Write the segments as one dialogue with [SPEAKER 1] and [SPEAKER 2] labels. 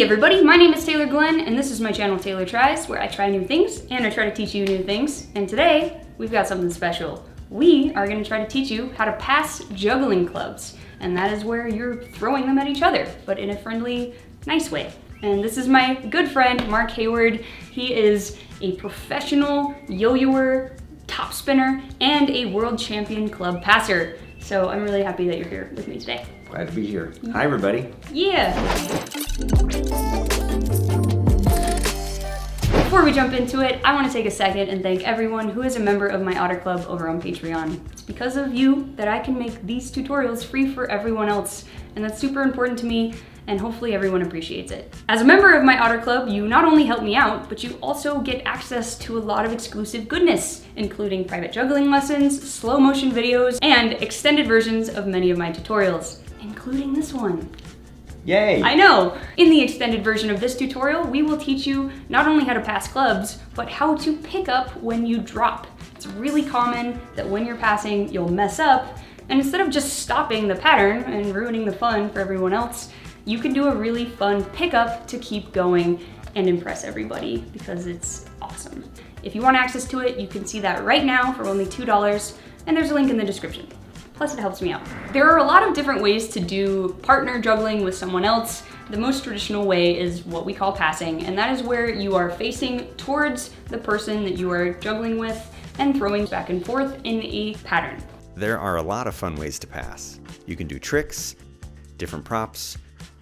[SPEAKER 1] Hey everybody, my name is Taylor Glenn, and this is my channel Taylor Tries, where I try new things and I try to teach you new things. And today, we've got something special. We are going to try to teach you how to pass juggling clubs, and that is where you're throwing them at each other, but in a friendly, nice way. And this is my good friend, Mark Hayward. He is a professional yo-yoer, top spinner, and a world champion club passer. So I'm really happy that you're here with me today.
[SPEAKER 2] Glad to be here. Hi, everybody.
[SPEAKER 1] Yeah. Before we jump into it, I want to take a second and thank everyone who is a member of my Otter Club over on Patreon. It's because of you that I can make these tutorials free for everyone else, and that's super important to me, and hopefully everyone appreciates it. As a member of my Otter Club, you not only help me out, but you also get access to a lot of exclusive goodness, including private juggling lessons, slow motion videos, and extended versions of many of my tutorials, including this one.
[SPEAKER 2] Yay!
[SPEAKER 1] I know! In the extended version of this tutorial, we will teach you not only how to pass clubs, but how to pick up when you drop. It's really common that when you're passing, you'll mess up, and instead of just stopping the pattern and ruining the fun for everyone else, you can do a really fun pickup to keep going and impress everybody, because it's awesome. If you want access to it, you can see that right now for only $2, and there's a link in the description. Plus, it helps me out. There are a lot of different ways to do partner juggling with someone else. The most traditional way is what we call passing, and that is where you are facing towards the person that you are juggling with and throwing back and forth in a pattern.
[SPEAKER 2] There are a lot of fun ways to pass. You can do tricks, different props,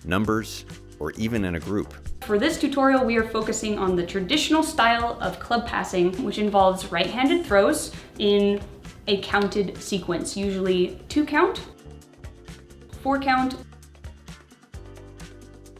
[SPEAKER 2] numbers, or even in a group.
[SPEAKER 1] For this tutorial, we are focusing on the traditional style of club passing, which involves right-handed throws in a counted sequence, usually 2 count, 4 count,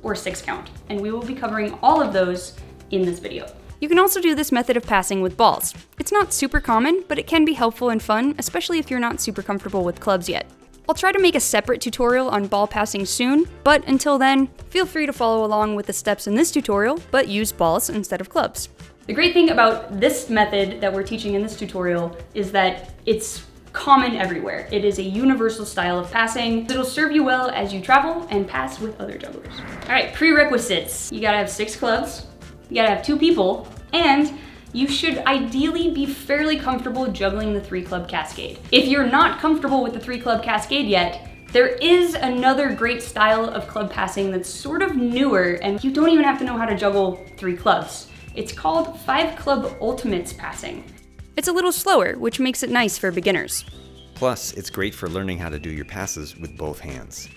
[SPEAKER 1] or 6 count. And we will be covering all of those in this video. You can also do this method of passing with balls. It's not super common, but it can be helpful and fun, especially if you're not super comfortable with clubs yet. I'll try to make a separate tutorial on ball passing soon, but until then, feel free to follow along with the steps in this tutorial, but use balls instead of clubs. The great thing about this method that we're teaching in this tutorial is that it's common everywhere. It is a universal style of passing. It'll serve you well as you travel and pass with other jugglers. All right, prerequisites. You gotta have 6 clubs, you gotta have 2 people, and you should ideally be fairly comfortable juggling the 3-club cascade. If you're not comfortable with the 3-club cascade yet, there is another great style of club passing that's sort of newer, and you don't even have to know how to juggle 3 clubs. It's called 5-club ultimates passing. It's a little slower, which makes it nice for beginners.
[SPEAKER 2] Plus, it's great for learning how to do your passes with both hands.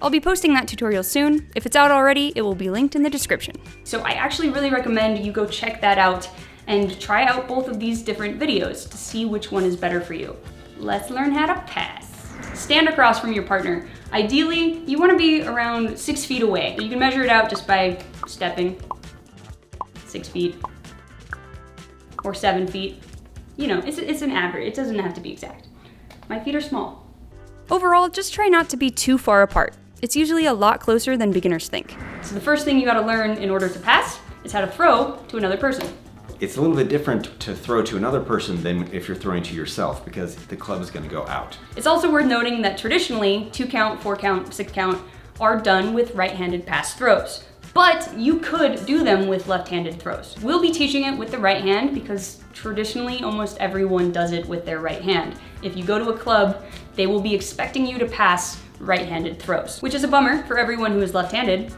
[SPEAKER 1] I'll be posting that tutorial soon. If it's out already, it will be linked in the description. So I actually really recommend you go check that out and try out both of these different videos to see which one is better for you. Let's learn how to pass. Stand across from your partner. Ideally, you want to be around 6 feet away. You can measure it out just by stepping. 6 feet or 7 feet. You know, it's an average. It doesn't have to be exact. My feet are small. Overall, just try not to be too far apart. It's usually a lot closer than beginners think. So the first thing you gotta learn in order to pass is how to throw to another person.
[SPEAKER 2] It's a little bit different to throw to another person than if you're throwing to yourself, because the club is going to go out.
[SPEAKER 1] It's also worth noting that traditionally, 2 count, 4 count, 6 count are done with right-handed pass throws. But you could do them with left-handed throws. We'll be teaching it with the right hand because traditionally almost everyone does it with their right hand. If you go to a club, they will be expecting you to pass right-handed throws, which is a bummer for everyone who is left-handed,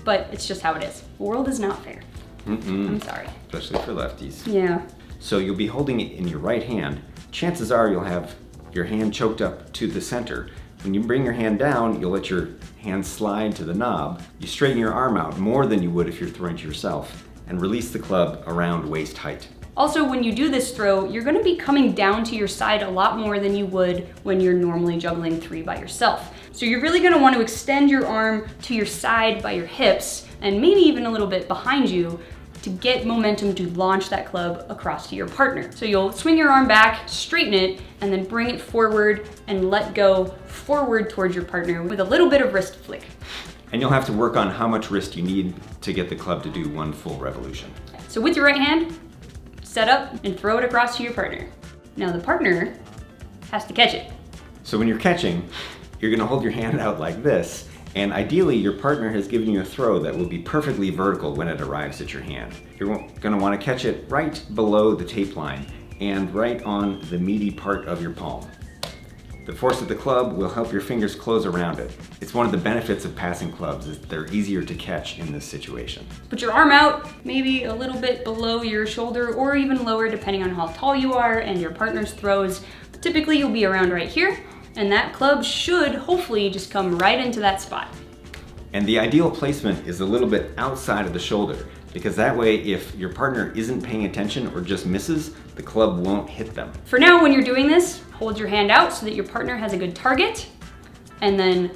[SPEAKER 1] but it's just how it is. The world is not fair. I'm sorry.
[SPEAKER 2] Especially for lefties.
[SPEAKER 1] Yeah.
[SPEAKER 2] So you'll be holding it in your right hand. Chances are you'll have your hand choked up to the center. When you bring your hand down, you'll let your hand slide to the knob. You straighten your arm out more than you would if you're throwing to yourself, and release the club around waist height.
[SPEAKER 1] Also, when you do this throw, you're gonna be coming down to your side a lot more than you would when you're normally juggling 3 by yourself. So you're really gonna want to extend your arm to your side by your hips, and maybe even a little bit behind you, to get momentum to launch that club across to your partner. So you'll swing your arm back, straighten it, and then bring it forward and let go forward towards your partner with a little bit of wrist flick.
[SPEAKER 2] And you'll have to work on how much wrist you need to get the club to do 1 full revolution.
[SPEAKER 1] So with your right hand, set up and throw it across to your partner. Now the partner has to catch it.
[SPEAKER 2] So when you're catching, you're gonna hold your hand out like this, And ideally, your partner has given you a throw that will be perfectly vertical when it arrives at your hand. You're going to want to catch it right below the tape line and right on the meaty part of your palm. The force of the club will help your fingers close around it. It's one of the benefits of passing clubs is they're easier to catch in this situation.
[SPEAKER 1] Put your arm out, maybe a little bit below your shoulder or even lower depending on how tall you are and your partner's throws. But typically you'll be around right here, and that club should hopefully just come right into that spot.
[SPEAKER 2] And the ideal placement is a little bit outside of the shoulder, because that way if your partner isn't paying attention or just misses, the club won't hit them.
[SPEAKER 1] For now, when you're doing this, hold your hand out so that your partner has a good target, and then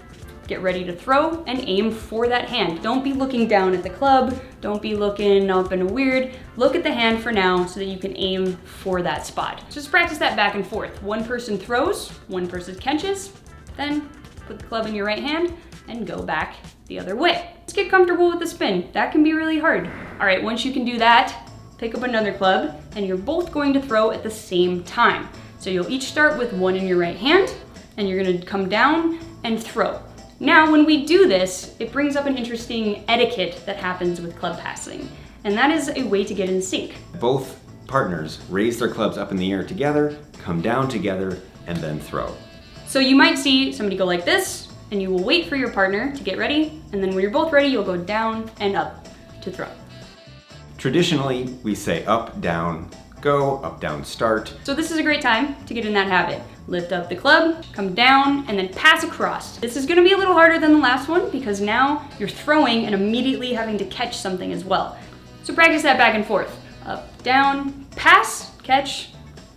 [SPEAKER 1] get ready to throw and aim for that hand. Don't be looking down at the club, don't be looking up in a weird, look at the hand for now so that you can aim for that spot. Just practice that back and forth. One person throws, one person catches, then put the club in your right hand and go back the other way. Just get comfortable with the spin. That can be really hard. All right, once you can do that, pick up another club and you're both going to throw at the same time. So you'll each start with one in your right hand and you're gonna come down and throw. Now, when we do this, it brings up an interesting etiquette that happens with club passing, and that is a way to get in sync.
[SPEAKER 2] Both partners raise their clubs up in the air together, come down together, and then throw.
[SPEAKER 1] So you might see somebody go like this, and you will wait for your partner to get ready, and then when you're both ready, you'll go down and up to throw.
[SPEAKER 2] Traditionally, we say up, down, go, up, down, start.
[SPEAKER 1] So this is a great time to get in that habit. Lift up the club, come down, and then pass across. This is gonna be a little harder than the last one because now you're throwing and immediately having to catch something as well. So practice that back and forth. Up, down, pass, catch.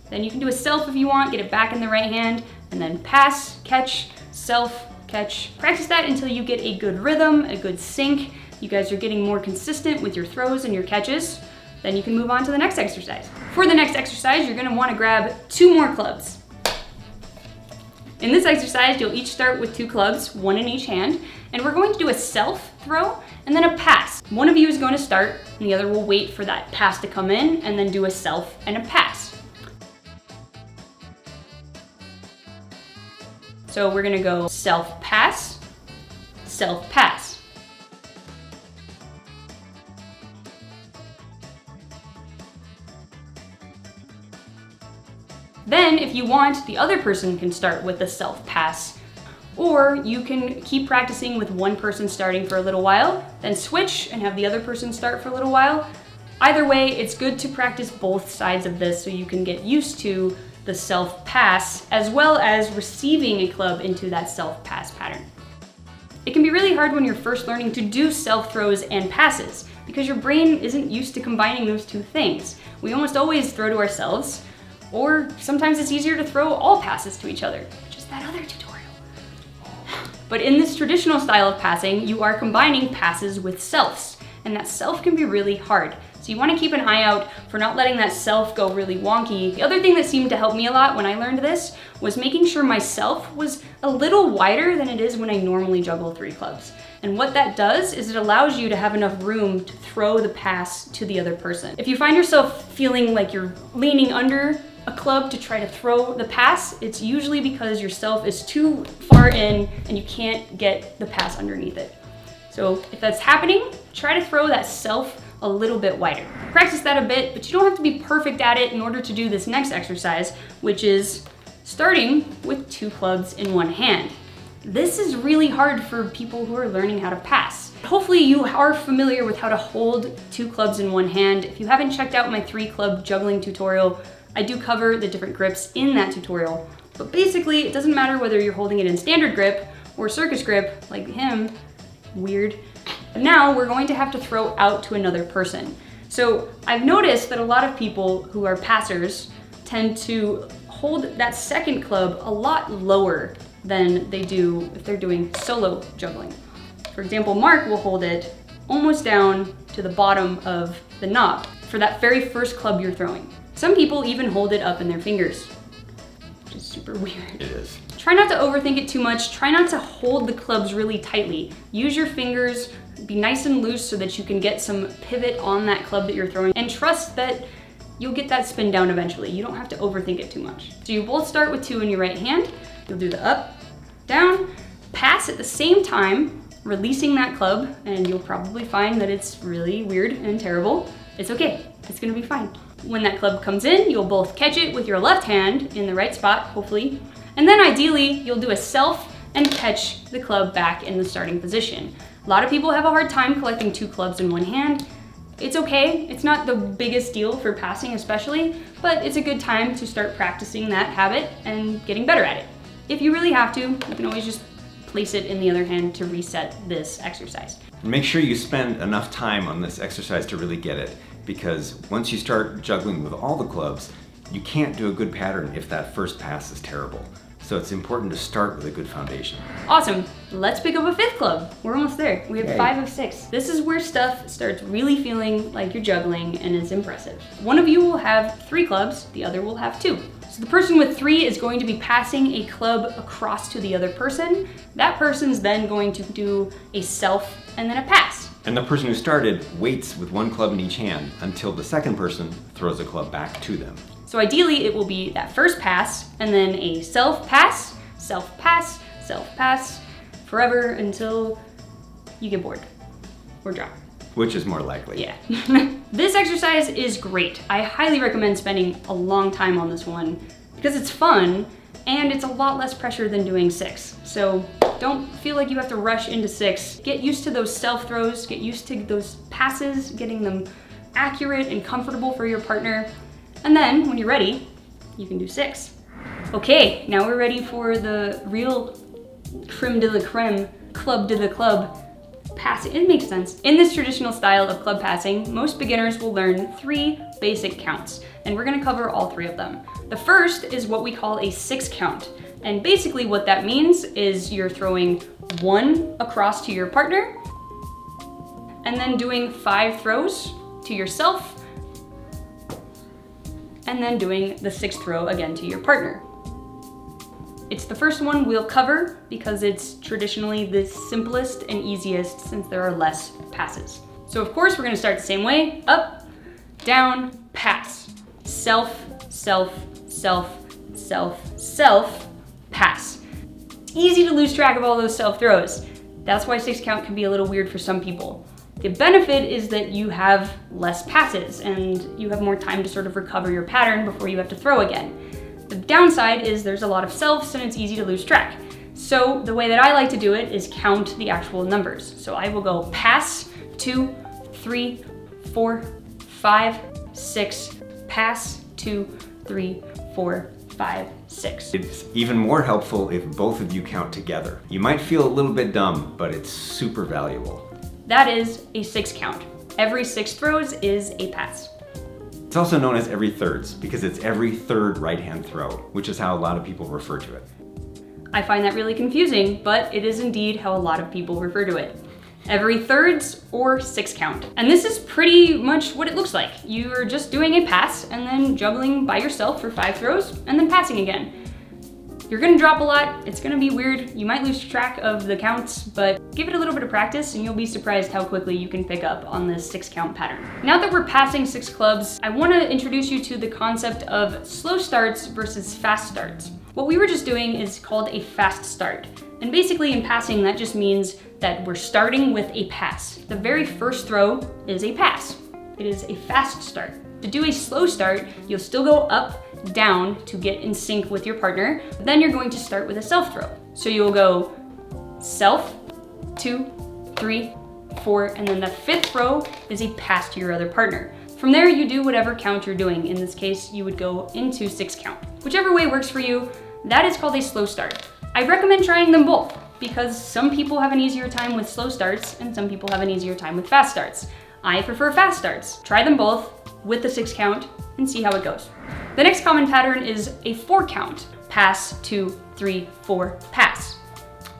[SPEAKER 1] Then you can do a self if you want, get it back in the right hand, and then pass, catch, self, catch. Practice that until you get a good rhythm, a good sync. You guys are getting more consistent with your throws and your catches. Then you can move on to the next exercise. For the next exercise, you're gonna wanna grab 2 more clubs. In this exercise, you'll each start with 2 clubs, one in each hand, and we're going to do a self throw and then a pass. One of you is going to start and the other will wait for that pass to come in and then do a self and a pass. So we're gonna go self pass, self pass. Then, if you want, the other person can start with the self-pass, or you can keep practicing with one person starting for a little while, then switch and have the other person start for a little while. Either way, it's good to practice both sides of this so you can get used to the self-pass as well as receiving a club into that self-pass pattern. It can be really hard when you're first learning to do self-throws and passes because your brain isn't used to combining those two things. We almost always throw to ourselves, or sometimes it's easier to throw all passes to each other, which is that other tutorial. But in this traditional style of passing, you are combining passes with selfs, and that self can be really hard. So you want to keep an eye out for not letting that self go really wonky. The other thing that seemed to help me a lot when I learned this was making sure my self was a little wider than it is when I normally juggle 3 clubs. And what that does is it allows you to have enough room to throw the pass to the other person. If you find yourself feeling like you're leaning under a club to try to throw the pass, it's usually because your self is too far in and you can't get the pass underneath it. So if that's happening, try to throw that self a little bit wider. Practice that a bit, but you don't have to be perfect at it in order to do this next exercise, which is starting with 2 clubs in one hand. This is really hard for people who are learning how to pass. Hopefully you are familiar with how to hold 2 clubs in one hand. If you haven't checked out my 3-club juggling tutorial, I do cover the different grips in that tutorial, but basically it doesn't matter whether you're holding it in standard grip or circus grip like him, weird. Now we're going to have to throw out to another person. So I've noticed that a lot of people who are passers tend to hold that second club a lot lower than they do if they're doing solo juggling. For example, Mark will hold it almost down to the bottom of the knob for that very first club you're throwing. Some people even hold it up in their fingers, which is super weird.
[SPEAKER 2] It is.
[SPEAKER 1] Try not to overthink it too much. Try not to hold the clubs really tightly. Use your fingers, be nice and loose so that you can get some pivot on that club that you're throwing, and trust that you'll get that spin down eventually. You don't have to overthink it too much. So you both start with 2 in your right hand. You'll do the up, down, pass at the same time, releasing that club, and you'll probably find that it's really weird and terrible. It's okay, it's gonna be fine. When that club comes in, you'll both catch it with your left hand in the right spot, hopefully, and then ideally, you'll do a self and catch the club back in the starting position. A lot of people have a hard time collecting 2 clubs in one hand. It's okay, it's not the biggest deal for passing especially, but it's a good time to start practicing that habit and getting better at it. If you really have to, you can always just place it in the other hand to reset this exercise.
[SPEAKER 2] Make sure you spend enough time on this exercise to really get it, because once you start juggling with all the clubs, you can't do a good pattern if that first pass is terrible. So it's important to start with a good foundation.
[SPEAKER 1] Awesome, let's pick up a 5th club. We're almost there. We have
[SPEAKER 2] Yay.
[SPEAKER 1] 5 of 6. This is where stuff starts really feeling like you're juggling and it's impressive. One of you will have 3 clubs, the other will have 2. So the person with 3 is going to be passing a club across to the other person. That person's then going to do a self and then a pass.
[SPEAKER 2] And the person who started waits with 1 club in each hand until the second person throws a club back to them.
[SPEAKER 1] So ideally it will be that first pass and then a self pass, self pass, self pass, forever until you get bored or drop.
[SPEAKER 2] Which is more likely.
[SPEAKER 1] Yeah. This exercise is great. I highly recommend spending a long time on this one because it's fun and it's a lot less pressure than doing 6. So don't feel like you have to rush into 6. Get used to those self throws, get used to those passes, getting them accurate and comfortable for your partner. And then when you're ready, you can do 6. Okay, now we're ready for the real creme de la creme, club de la club passing. It makes sense. In this traditional style of club passing, most beginners will learn 3 basic counts, and we're gonna cover all 3 of them. The first is what we call a 6 count. And basically what that means is you're throwing 1 across to your partner, and then doing 5 throws to yourself, and then doing the 6th throw again to your partner. It's the first one we'll cover because it's traditionally the simplest and easiest since there are less passes. So of course we're gonna start the same way, up, down, pass. Self, self, self, self, self, pass. It's easy to lose track of all those self throws. That's why 6 count can be a little weird for some people. The benefit is that you have less passes and you have more time to sort of recover your pattern before you have to throw again. The downside is there's a lot of selves and it's easy to lose track. So the way that I like to do it is count the actual numbers. So I will go pass, 2, 3, 4, 5, 6, pass, 2, 3, 4, 5, 6.
[SPEAKER 2] It's even more helpful if both of you count together. You might feel a little bit dumb, but it's super valuable.
[SPEAKER 1] That is a 6 count. Every 6 throws is a pass.
[SPEAKER 2] It's also known as every thirds because it's every 3rd right-hand throw, which is how a lot of people refer to it.
[SPEAKER 1] I find that really confusing, but it is indeed how a lot of people refer to it. Every thirds or 6 count. And this is pretty much what it looks like. You're just doing a pass and then juggling by yourself for 5 throws and then passing again. You're gonna drop a lot, it's gonna be weird, you might lose track of the counts, but give it a little bit of practice and you'll be surprised how quickly you can pick up on this 6 count pattern. Now that we're passing 6 clubs, I wanna introduce you to the concept of slow starts versus fast starts. What we were just doing is called a fast start. And basically in passing, that just means that we're starting with a pass. The very first throw is a pass. It is a fast start. To do a slow start, you'll still go up, down to get in sync with your partner. Then you're going to start with a self throw. So you'll go self, 2, 3, 4, and then the 5th throw is a pass to your other partner. From there, you do whatever count you're doing. In this case, you would go into 6 count. Whichever way works for you, that is called a slow start. I recommend trying them both because some people have an easier time with slow starts and some people have an easier time with fast starts. I prefer fast starts. Try them both with the 6 count and see how it goes. The next common pattern is a 4 count. Pass, 2, 3, 4, pass.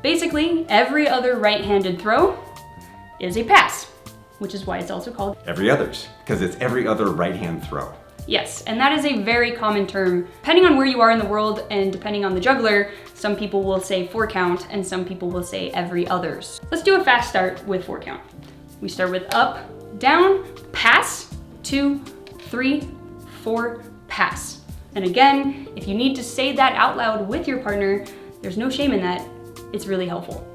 [SPEAKER 1] Basically, every other right-handed throw is a pass, which is why it's also called
[SPEAKER 2] every others, because it's every other right-hand throw.
[SPEAKER 1] Yes, and that is a very common term. Depending on where you are in the world and depending on the juggler, some people will say 4 count and some people will say every others. Let's do a fast start with 4 count. We start with up, down, pass, 2, 3, 4, pass. And again, if you need to say that out loud with your partner, there's no shame in that. It's really helpful.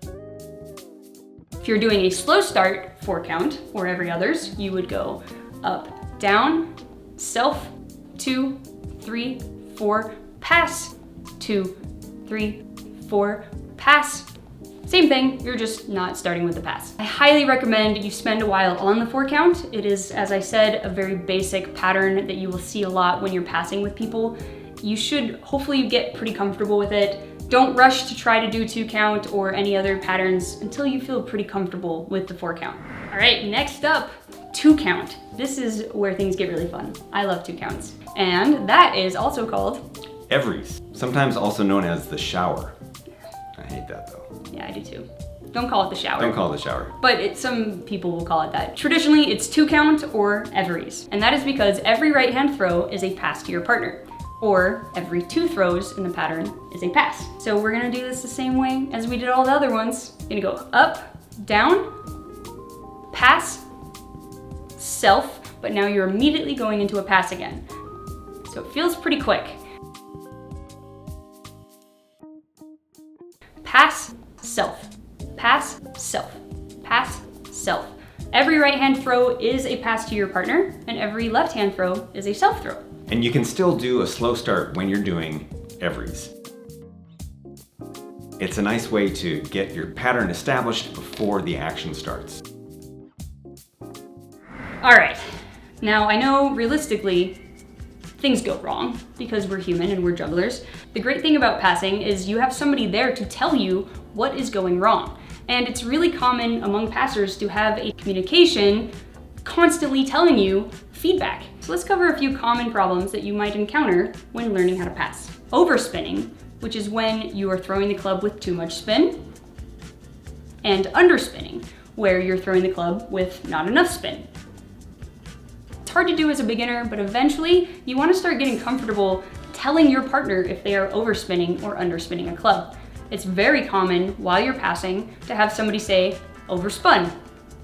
[SPEAKER 1] If you're doing a slow start 4 count or every others, you would go up, down, self, 2, 3, 4, pass, 2, 3, 4, pass. Same thing, you're just not starting with the pass. I highly recommend you spend a while on the 4 count. It is, as I said, a very basic pattern that you will see a lot when you're passing with people. You should hopefully get pretty comfortable with it. Don't rush to try to do 2 count or any other patterns until you feel pretty comfortable with the 4 count. All right, next up, 2 count. This is where things get really fun. I love 2 counts. And that is also called
[SPEAKER 2] Everies, sometimes also known as the shower. I hate that though.
[SPEAKER 1] Yeah, I do too. Don't call it the shower.
[SPEAKER 2] Don't call it the shower.
[SPEAKER 1] But some people will call it that. Traditionally, it's 2 count or Everies. And that is because every right hand throw is a pass to your partner. Or every 2 throws in the pattern is a pass. So we're gonna do this the same way as we did all the other ones. You're gonna go up, down, pass, self, but now you're immediately going into a pass again. So it feels pretty quick. Pass, self, pass, self, pass, self. Every right hand throw is a pass to your partner, and every left hand throw is a self throw.
[SPEAKER 2] And you can still do a slow start when you're doing Everies. It's a nice way to get your pattern established before the action starts.
[SPEAKER 1] All right, now I know realistically things go wrong because we're human and we're jugglers. The great thing about passing is you have somebody there to tell you what is going wrong. And it's really common among passers to have a communication constantly telling you feedback. So let's cover a few common problems that you might encounter when learning how to pass. Overspinning, which is when you are throwing the club with too much spin, and underspinning, where you're throwing the club with not enough spin. It's hard to do as a beginner, but eventually you want to start getting comfortable telling your partner if they are overspinning or underspinning a club. It's very common while you're passing to have somebody say overspun,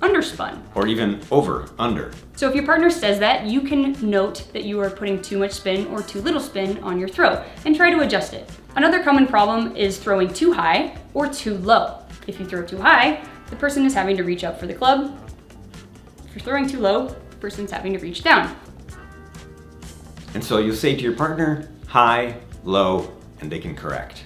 [SPEAKER 1] underspun.
[SPEAKER 2] Or even over, under.
[SPEAKER 1] So if your partner says that, you can note that you are putting too much spin or too little spin on your throw and try to adjust it. Another common problem is throwing too high or too low. If you throw too high, the person is having to reach up for the club. If you're throwing too low, the person's having to reach down.
[SPEAKER 2] And so you'll say to your partner, high, low, and they can correct.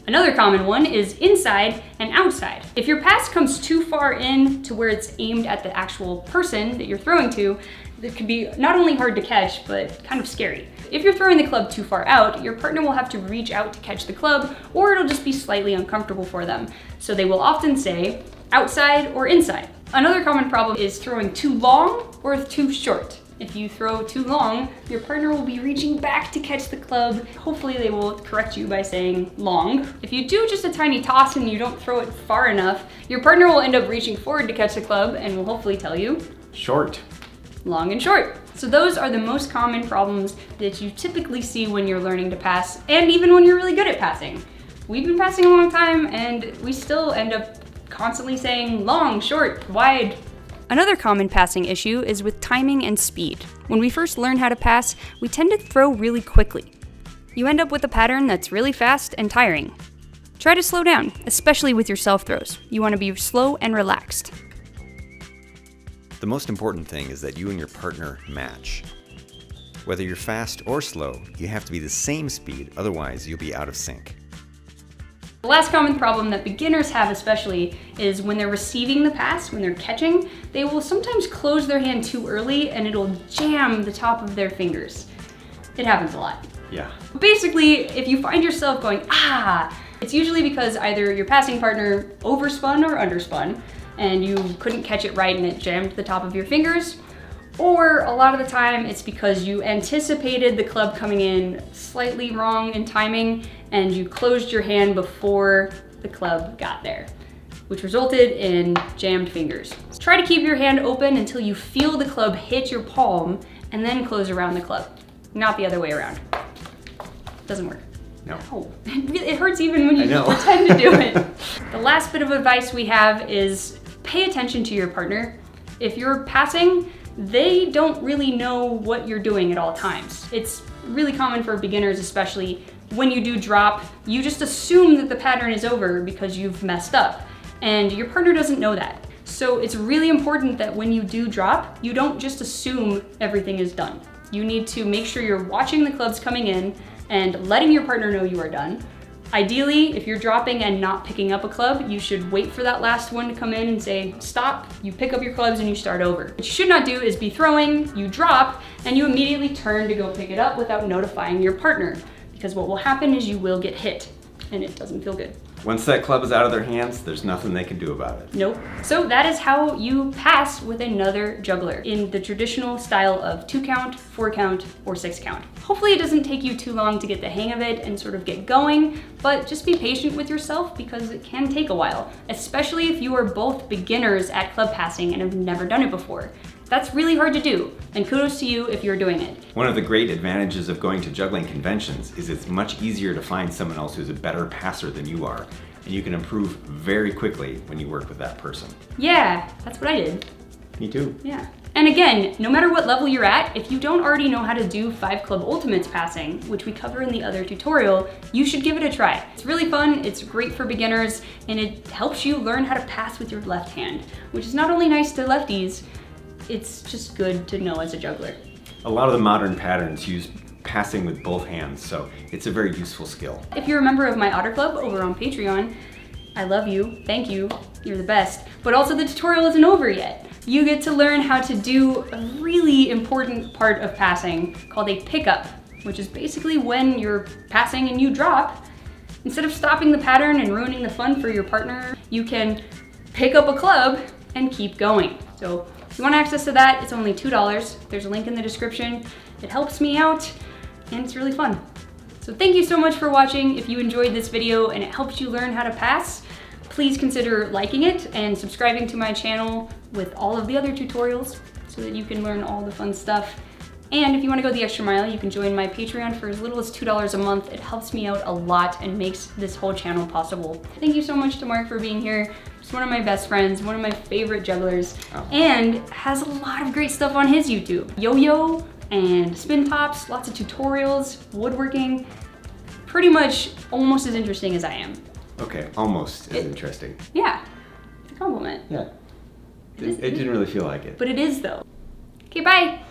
[SPEAKER 1] Another common one is inside and outside. If your pass comes too far in to where it's aimed at the actual person that you're throwing to, it could be not only hard to catch, but kind of scary. If you're throwing the club too far out, your partner will have to reach out to catch the club, or it'll just be slightly uncomfortable for them. So they will often say outside or inside. Another common problem is throwing too long or too short. If you throw too long, your partner will be reaching back to catch the club. Hopefully they will correct you by saying long. If you do just a tiny toss and you don't throw it far enough, your partner will end up reaching forward to catch the club and will hopefully tell you
[SPEAKER 2] short,
[SPEAKER 1] long, and short. So those are the most common problems that you typically see when you're learning to pass, and even when you're really good at passing. We've been passing a long time and we still end up constantly saying long, short, wide.
[SPEAKER 3] Another common passing issue is with timing and speed. When we first learn how to pass, we tend to throw really quickly. You end up with a pattern that's really fast and tiring. Try to slow down, especially with your self throws. You want to be slow and relaxed.
[SPEAKER 2] The most important thing is that you and your partner match. Whether you're fast or slow, you have to be the same speed, otherwise you'll be out of sync.
[SPEAKER 1] The last common problem that beginners have especially is when they're receiving the pass, when they're catching, they will sometimes close their hand too early and it'll jam the top of their fingers. It happens a lot.
[SPEAKER 2] Yeah.
[SPEAKER 1] Basically, if you find yourself going, it's usually because either your passing partner overspun or underspun and you couldn't catch it right and it jammed the top of your fingers, or a lot of the time it's because you anticipated the club coming in slightly wrong in timing and you closed your hand before the club got there, which resulted in jammed fingers. So try to keep your hand open until you feel the club hit your palm and then close around the club, not the other way around. Doesn't work.
[SPEAKER 2] No.
[SPEAKER 1] It hurts even when you pretend to do it. The last bit of advice we have is pay attention to your partner. If you're passing, they don't really know what you're doing at all times. It's really common for beginners especially
[SPEAKER 3] when you do drop, you just assume that the pattern is over because you've messed up, and your partner doesn't know that. So it's really important that when you do drop, you don't just assume everything is done. You need to make sure you're watching the clubs coming in and letting your partner know you are done. Ideally, if you're dropping and not picking up a club, you should wait for that last one to come in and say, stop, you pick up your clubs and you start over. What you should not do is be throwing, you drop, and you immediately turn to go pick it up without notifying your partner. Because what will happen is you will get hit, and it doesn't feel good.
[SPEAKER 2] Once that club is out of their hands, there's nothing they can do about it.
[SPEAKER 3] Nope. So that is how you pass with another juggler in the traditional style of 2 count, 4 count, or 6 count. Hopefully it doesn't take you too long to get the hang of it and sort of get going, but just be patient with yourself because it can take a while, especially if you are both beginners at club passing and have never done it before. That's really hard to do, and kudos to you if you're doing it.
[SPEAKER 2] One of the great advantages of going to juggling conventions is it's much easier to find someone else who's a better passer than you are, and you can improve very quickly when you work with that person.
[SPEAKER 3] Yeah, that's what I did.
[SPEAKER 2] Me too.
[SPEAKER 3] Yeah. And again, no matter what level you're at, if you don't already know how to do 5 club ultimates passing, which we cover in the other tutorial, you should give it a try. It's really fun, it's great for beginners, and it helps you learn how to pass with your left hand, which is not only nice to lefties, it's just good to know as a juggler.
[SPEAKER 2] A lot of the modern patterns use passing with both hands, so it's a very useful skill.
[SPEAKER 3] If you're a member of my Otter Club over on Patreon, I love you, thank you, you're the best. But also the tutorial isn't over yet. You get to learn how to do a really important part of passing called a pickup, which is basically when you're passing and you drop. Instead of stopping the pattern and ruining the fun for your partner, you can pick up a club and keep going. So if you want access to that, it's only $2. There's a link in the description. It helps me out, and it's really fun. So thank you so much for watching. If you enjoyed this video and it helped you learn how to pass, please consider liking it and subscribing to my channel with all of the other tutorials so that you can learn all the fun stuff. And if you want to go the extra mile, you can join my Patreon for as little as $2 a month. It helps me out a lot and makes this whole channel possible. Thank you so much to Mark for being here. He's one of my best friends, one of my favorite jugglers, and has a lot of great stuff on his YouTube. Yo-yo and spin tops, lots of tutorials, woodworking, pretty much almost as interesting as I am.
[SPEAKER 2] Okay, almost as interesting.
[SPEAKER 3] Yeah, it's a compliment.
[SPEAKER 2] Yeah. It didn't really feel like it.
[SPEAKER 3] But it is though. Okay, bye.